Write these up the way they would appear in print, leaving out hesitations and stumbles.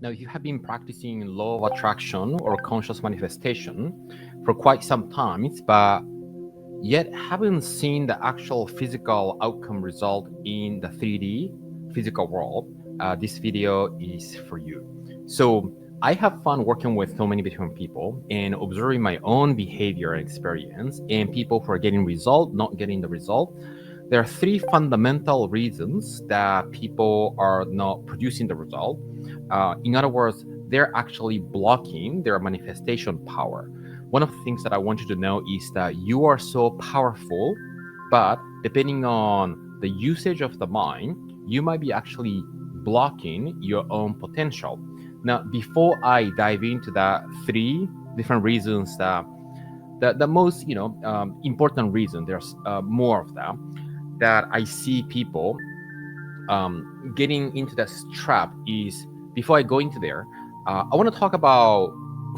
Now, if you have been practicing law of attraction or conscious manifestation for quite some time, but yet haven't seen the actual physical outcome result in the 3D physical world, this video is for you. So I have fun working with so many different people and observing my own behavior and experience and people who are getting result, not getting the result. There are three fundamental reasons that people are not producing the result. In other words, they're actually blocking their manifestation power. One of the things that I want you to know is that you are so powerful, but depending on the usage of the mind, you might be actually blocking your own potential. Now, before I dive into the three different reasons that the most important reason, there's more of them that I see people getting into this trap is, before I go into there, I want to talk about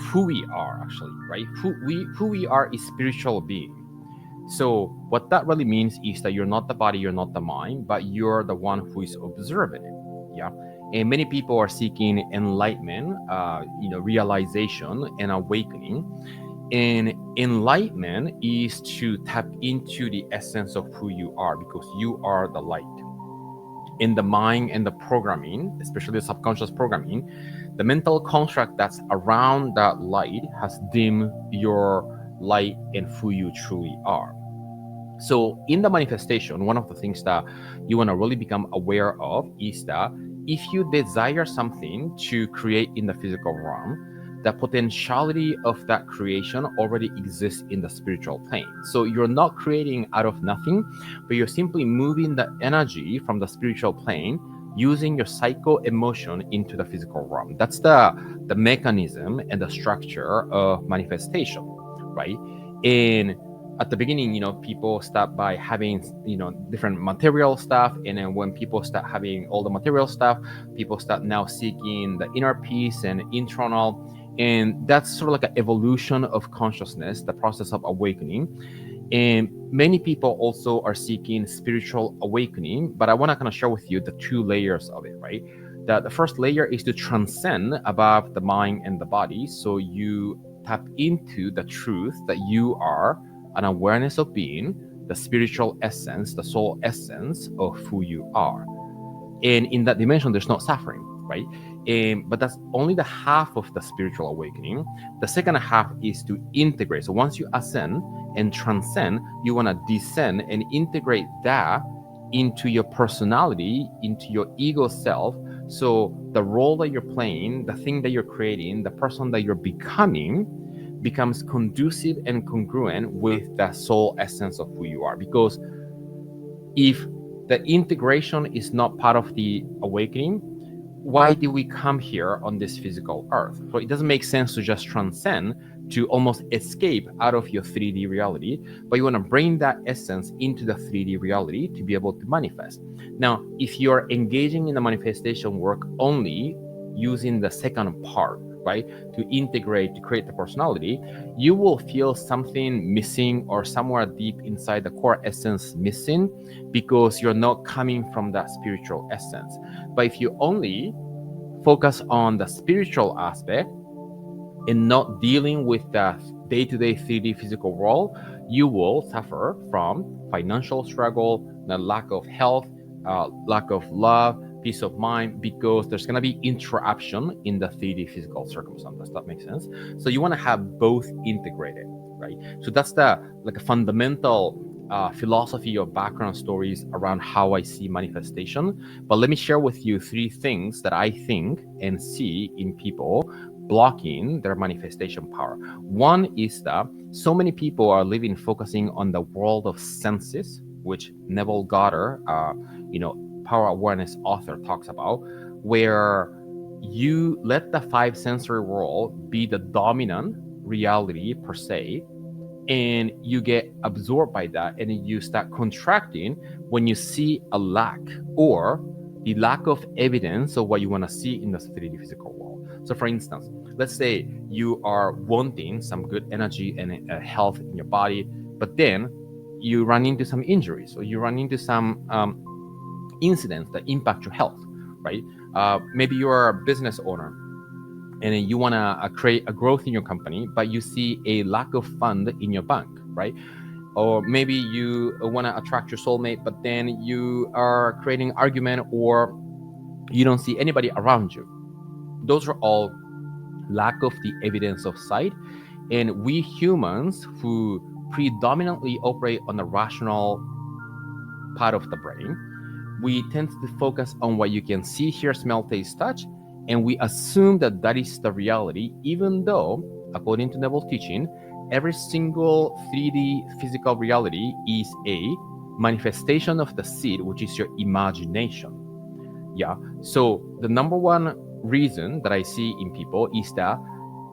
who we are actually, right? Who we are is spiritual being. So what that really means is that you're not the body, you're not the mind, but you're the one who is observing it. Yeah. And many people are seeking enlightenment, realization and awakening. And enlightenment is to tap into the essence of who you are, because you are the light. In the mind and the programming, especially the subconscious programming, the mental construct that's around that light has dimmed your light and who you truly are. So in the manifestation, one of the things that you want to really become aware of is that if you desire something to create in the physical realm, the potentiality of that creation already exists in the spiritual plane. So you're not creating out of nothing, but you're simply moving the energy from the spiritual plane using your psycho emotion into the physical realm. That's the mechanism and the structure of manifestation, right? And at the beginning, people start by having, different material stuff. And then when people start having all the material stuff, people start now seeking the inner peace and internal. And that's sort of like an evolution of consciousness, the process of awakening. And many people also are seeking spiritual awakening, but I want to kind of share with you the two layers of it, right? The first layer is to transcend above the mind and the body. So you tap into the truth that you are an awareness of being, the spiritual essence, the soul essence of who you are. And in that dimension, there's no suffering, right? But that's only the half of the spiritual awakening. The second half is to integrate. So once you ascend and transcend, you want to descend and integrate that into your personality, into your ego self. So the role that you're playing, the thing that you're creating, the person that you're becoming becomes conducive and congruent with the soul essence of who you are. Because if the integration is not part of the awakening, why did we come here on this physical earth? So it doesn't make sense to just transcend, to almost escape out of your 3D reality, but you want to bring that essence into the 3D reality to be able to manifest. Now, if you're engaging in the manifestation work only using the second part, right, to integrate, to create the personality, you will feel something missing or somewhere deep inside the core essence missing, because you're not coming from that spiritual essence. But if you only focus on the spiritual aspect and not dealing with the day-to-day 3D physical world, you will suffer from financial struggle, the lack of health, lack of love, peace of mind, because there's going to be interruption in the 3D physical circumstance. Does that make sense? So you want to have both integrated, right? So that's the like a fundamental philosophy or background stories around how I see manifestation. But let me share with you three things that I think and see in people blocking their manifestation power. One is that so many people are living focusing on the world of senses, which Neville Goddard, power awareness author, talks about, where you let the five sensory world be the dominant reality per se, and you get absorbed by that, and you start contracting when you see a lack or the lack of evidence of what you want to see in the 3D physical world. So for instance, let's say you are wanting some good energy and health in your body, but then you run into some injuries or you run into some incidents that impact your health, right? Maybe you're a business owner and then you want to create a growth in your company, but you see a lack of fund in your bank, right? Or maybe you want to attract your soulmate, but then you are creating argument, or you don't see anybody around you. Those are all lack of the evidence of sight. And we humans who predominantly operate on the rational part of the brain, we tend to focus on what you can see, hear, smell, taste, touch, and we assume that that is the reality, even though, according to Neville's teaching, every single 3D physical reality is a manifestation of the seed, which is your imagination. Yeah. So the number one reason that I see in people is that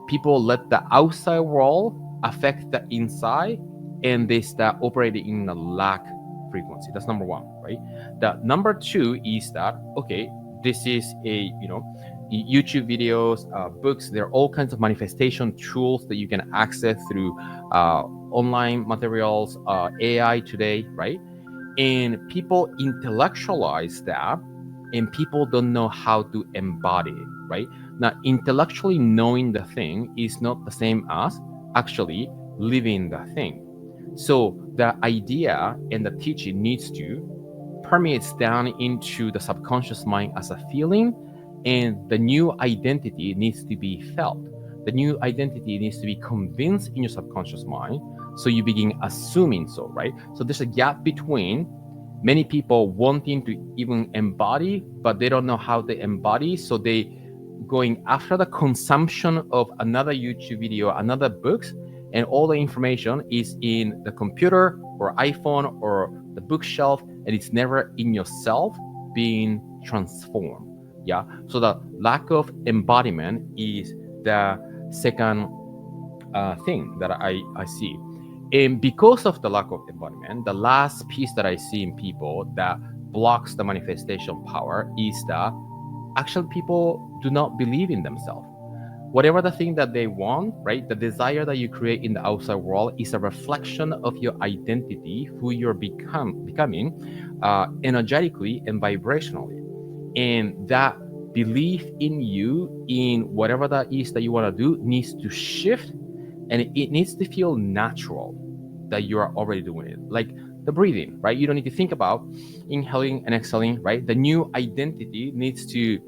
people let the outside world affect the inside, and they start operating in a lack frequency. That's number one, right? The number two is that, okay, this is a, YouTube videos, books, there are all kinds of manifestation tools that you can access through online materials, AI today, right? And people intellectualize that, and people don't know how to embody it, right? Now, intellectually knowing the thing is not the same as actually living the thing. So the idea and the teaching needs to permeates down into the subconscious mind as a feeling, and the new identity needs to be felt. The new identity needs to be convinced in your subconscious mind, so you begin assuming so, right? So there's a gap between many people wanting to even embody, but they don't know how to embody, so they going after the consumption of another YouTube video, another books, and all the information is in the computer or iPhone or the bookshelf, and it's never in yourself being transformed. Yeah. So the lack of embodiment is the second thing that I see. And because of the lack of embodiment, the last piece that I see in people that blocks the manifestation power is that actually people do not believe in themselves. Whatever the thing that they want, right? The desire that you create in the outside world is a reflection of your identity, who you're becoming energetically and vibrationally. And that belief in you, in whatever that is that you want to do, needs to shift, and it needs to feel natural that you are already doing it. Like the breathing, right? You don't need to think about inhaling and exhaling, right? The new identity needs to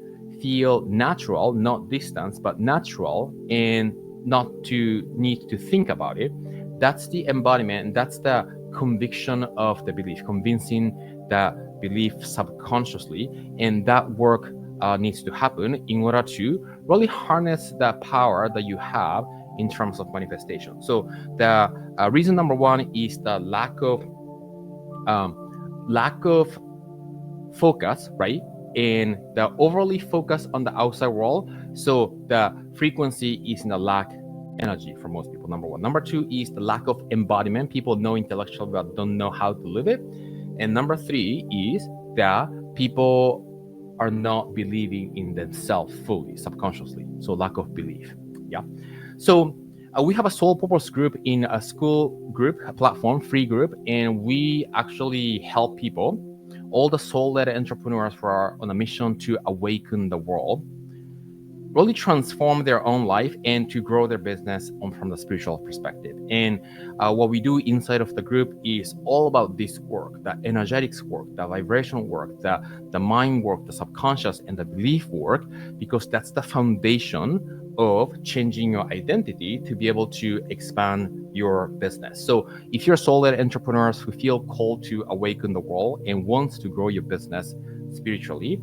feel natural, not distance, but natural, and not to need to think about it. That's the embodiment, and that's the conviction of the belief, convincing the belief subconsciously. And that work needs to happen in order to really harness the power that you have in terms of manifestation. So the reason number one is the lack of focus, right? And the overly focus on the outside world. So the frequency is in the lack energy for most people, number one. Number two is the lack of embodiment. People know intellectually but don't know how to live it. And number three is that people are not believing in themselves fully, subconsciously. So lack of belief. Yeah. So we have a Soul Purpose group in a school group, a platform, free group, and we actually help people, all the soul-led entrepreneurs who are on a mission to awaken the world, really transform their own life and to grow their business from the spiritual perspective. And what we do inside of the group is all about this work, the energetics work, the vibrational work, the mind work, the subconscious, and the belief work, because that's the foundation of changing your identity to be able to expand your business. So if you're soul-led entrepreneurs who feel called to awaken the world and wants to grow your business spiritually,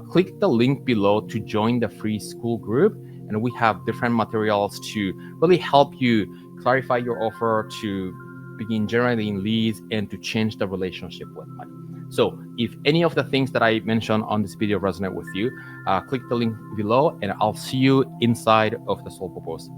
click the link below to join the free school group. And we have different materials to really help you clarify your offer, to begin generating leads, and to change the relationship with money. So if any of the things that I mentioned on this video resonate with you, click the link below, and I'll see you inside of the Soul Purpose